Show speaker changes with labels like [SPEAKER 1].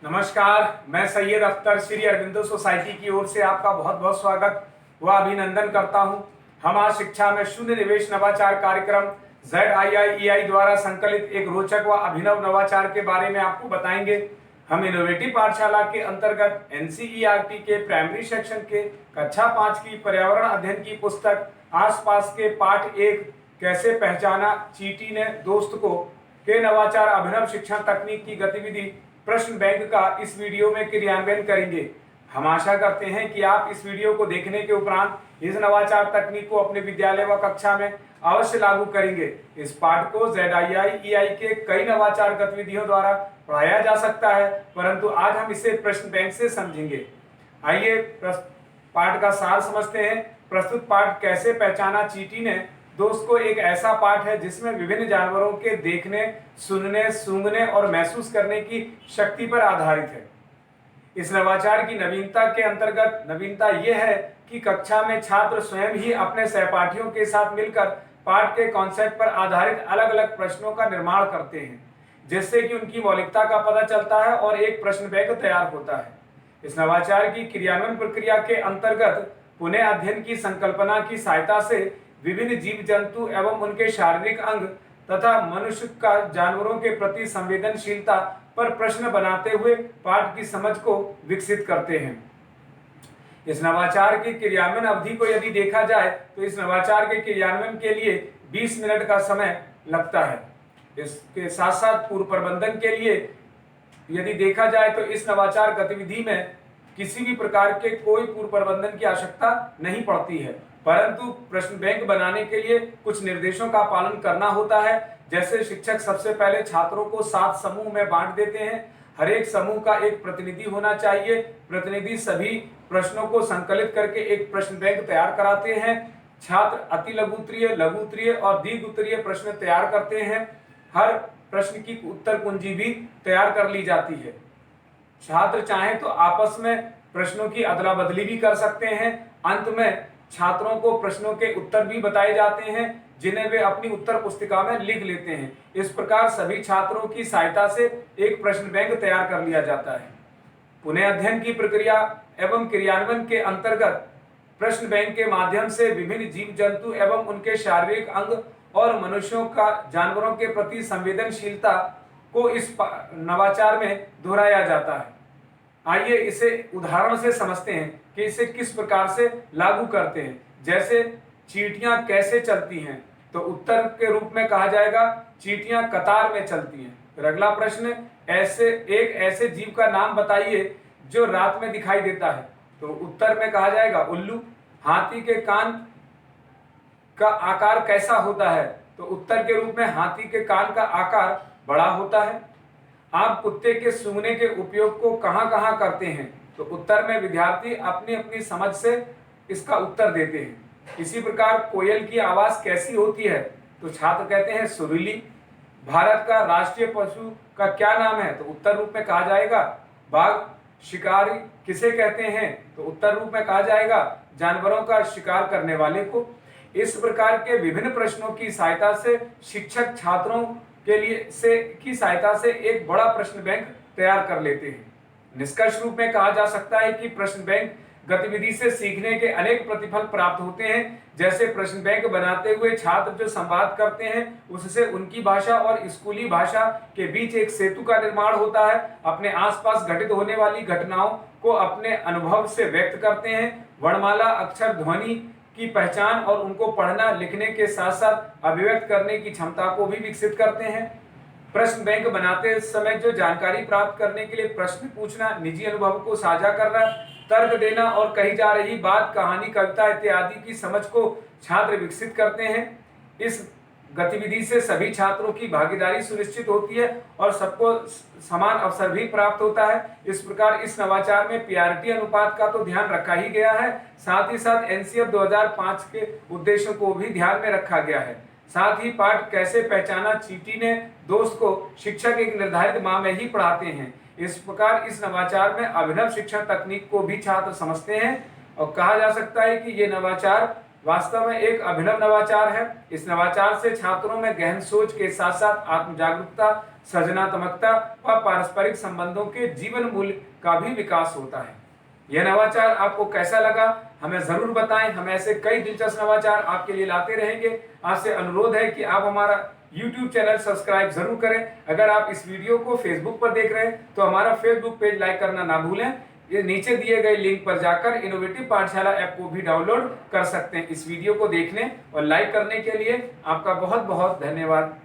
[SPEAKER 1] नमस्कार, मैं सैयद अख्तर श्री अरविंदो सोसाइटी की ओर से आपका बहुत बहुत स्वागत व अभिनंदन करता हूं। हम आज शिक्षा में शून्य निवेश नवाचार कार्यक्रम ZIIEI द्वारा संकलित एक रोचक व अभिनव नवाचार के बारे में आपको बताएंगे। हम इनोवेटिव पाठशाला के अंतर्गत NCERT के प्राइमरी सेक्शन के कक्षा 5 की पर्यावरण अध्ययन की पुस्तक आसपास के पाठ 1 कैसे पहचाना चींटी ने दोस्त को के नवाचार अभिनव शिक्षण तकनीक की गतिविधि प्रश्न बैंक का इस वीडियो में क्रियान्वयन करेंगे। हम आशा करते हैं कि आप इस वीडियो को देखने के उपरांत इस नवाचार तकनीक को अपने विद्यालय व कक्षा में अवश्य लागू करेंगे। इस पाठ को ZIIEI के कई नवाचार गतिविधियों द्वारा पढ़ाया जा सकता है, परंतु आज हम इसे प्रश्न बैंक से समझेंगे। आइए पाठ का सार समझते हैं। प्रस्तुत पाठ कैसे पहचाना चींटी ने दोस्त को एक ऐसा पाठ है जिसमें विभिन्न जानवरों के देखने, सुनने, सूंघने और महसूस करने की शक्ति पर आधारित है। इस नवाचार की नवीनता के अंतर्गत नवीनता यह है कि कक्षा में छात्र स्वयं ही अपने सहपाठियों के साथ मिलकर पाठ के कॉन्सेप्ट पर आधारित अलग अलग प्रश्नों का निर्माण करते हैं, जिससे कि उनकी मौलिकता का पता चलता है और एक प्रश्न बैंक तैयार होता है। इस नवाचार की क्रियान्वयन प्रक्रिया के अंतर्गत पुनः अध्ययन की संकल्पना की सहायता से विभिन्न जीव जंतु एवं उनके शारीरिक अंग तथा मनुष्य का जानवरों के प्रति संवेदनशीलता पर प्रश्न बनाते हुए पाठ की समझ को विकसित करते हैं। इस नवाचार की क्रियान्वयन अवधि को यदि देखा जाए तो इस नवाचार के क्रियान्वयन के लिए 20 मिनट का समय लगता है। इसके साथ साथ पूर्व प्रबंधन के लिए यदि देखा जाए तो इस नवाचार गतिविधि में किसी भी प्रकार के कोई पूर्व प्रबंधन की आवश्यकता नहीं पड़ती है, परंतु प्रश्न बैंक बनाने के लिए कुछ निर्देशों का पालन करना होता है। जैसे शिक्षक सबसे पहले छात्रों को 7 समूह में बांट देते हैं। हर एक समूह का एक प्रतिनिधि होना चाहिए। प्रतिनिधि सभी प्रश्नों को संकलित करके एक प्रश्न बैंक तैयार कराते हैं। छात्र अति लघु उत्तरीय, लघु उत्तरीय और दीर्घ उत्तरीय प्रश्न तैयार करते हैं। हर प्रश्न की उत्तर कुंजी भी तैयार कर ली जाती है। छात्र चाहें तो आपस में प्रश्नों की अदला बदली भी कर सकते हैं। अंत में छात्रों को प्रश्नों के उत्तर भी बताए जाते हैं, जिन्हें वे अपनी उत्तर पुस्तिका में लिख लेते हैं। इस प्रकार सभी छात्रों की सहायता से एक प्रश्न बैंक तैयार कर लिया जाता है। पुनः अध्ययन की प्रक्रिया एवं क्रियान्वयन के अंतर्गत प्रश्न बैंक के माध्यम से विभिन्न जीव जंतु एवं उनके शारीरिक अंग और मनुष्यों का जानवरों के प्रति संवेदनशीलता को इस नवाचार में दोहराया जाता है। आइए इसे उदाहरण से समझते हैं कि इसे किस प्रकार से लागू करते हैं। जैसे चींटियां कैसे चलती हैं, तो उत्तर के रूप में कहा जाएगा चींटियां कतार में चलती हैं। फिर अगला प्रश्न, ऐसे जीव का नाम बताइए जो रात में दिखाई देता है, तो उत्तर में कहा जाएगा उल्लू। हाथी के कान का आकार कैसा होता है, तो उत्तर के रूप में हाथी के कान का आकार बड़ा होता है। आप कुत्ते के सूंघने के उपयोग को कहां कहां करते हैं, तो उत्तर में विद्यार्थी अपनी अपनी समझ से इसका उत्तर देते हैं। इसी प्रकार कोयल की आवाज कैसी होती है, तो छात्र कहते हैं सुरीली। भारत का राष्ट्रीय पशु का क्या नाम है, तो उत्तर रूप में कहा जाएगा बाघ। शिकारी किसे कहते हैं, तो उत्तर रूप में कहा जाएगा जानवरों का शिकार करने वाले को। इस प्रकार के विभिन्न प्रश्नों की सहायता से शिक्षक छात्रों के लिए की सहायता से एक बड़ा प्रश्न बैंक तैयार कर लेते हैं। निष्कर्ष रूप में कहा जा सकता है कि प्रश्न बैंक गतिविधि से सीखने के अनेक प्रतिफल प्राप्त होते हैं। जैसे प्रश्न बैंक बनाते हुए छात्र जो संवाद करते हैं, उससे उनकी भाषा और स्कूली भाषा के बीच एक सेतु का निर्माण होता है। अपने आसपास घटित होने वाली घटनाओं को अपने अनुभव से व्यक्त करते हैं। वर्णमाला, अक्षर, ध्वनि की पहचान और उनको पढ़ना लिखने के साथ साथ अभिव्यक्त करने की क्षमता को भी विकसित करते हैं। प्रश्न बैंक बनाते समय जो जानकारी प्राप्त करने के लिए प्रश्न पूछना, निजी अनुभव को साझा करना, तर्क देना और कही जा रही बात, कहानी, कविता इत्यादि की समझ को छात्र विकसित करते हैं। इस गतिविधि से सभी छात्रों की भागीदारी सुनिश्चित होती है और सबको समान अवसर भी प्राप्त होता है। इस प्रकार इस नवाचार में पीआरटी अनुपात का तो ध्यान रखा ही गया है, साथ ही साथ एनसीएफ 2005 के उद्देश्यों को भी ध्यान में रखा गया है। साथ ही पाठ कैसे पहचाना चींटी ने दोस्त को शिक्षक एक निर्धारित माह में ही पढ़ाते हैं। इस प्रकार इस नवाचार में अभिनव शिक्षण तकनीक को भी छात्र समझते हैं और कहा जा सकता है कि ये नवाचार वास्तव में एक अभिनव नवाचार है। इस नवाचार से छात्रों में गहन सोच के साथ साथ आत्म जागरूकता सृजनात्मकता व पारस्परिक संबंधों के जीवन मूल्य का भी विकास होता है। यह नवाचार आपको कैसा लगा हमें जरूर बताएं। हम ऐसे कई दिलचस्प नवाचार आपके लिए लाते रहेंगे। आपसे अनुरोध है कि आप हमारा YouTube चैनल सब्सक्राइब जरूर करें। अगर आप इस वीडियो को Facebook पर देख रहे हैं तो हमारा Facebook पेज लाइक करना ना भूलें। ये नीचे दिए गए लिंक पर जाकर इनोवेटिव पाठशाला ऐप को भी डाउनलोड कर सकते हैं। इस वीडियो को देखने और लाइक करने के लिए आपका बहुत बहुत धन्यवाद।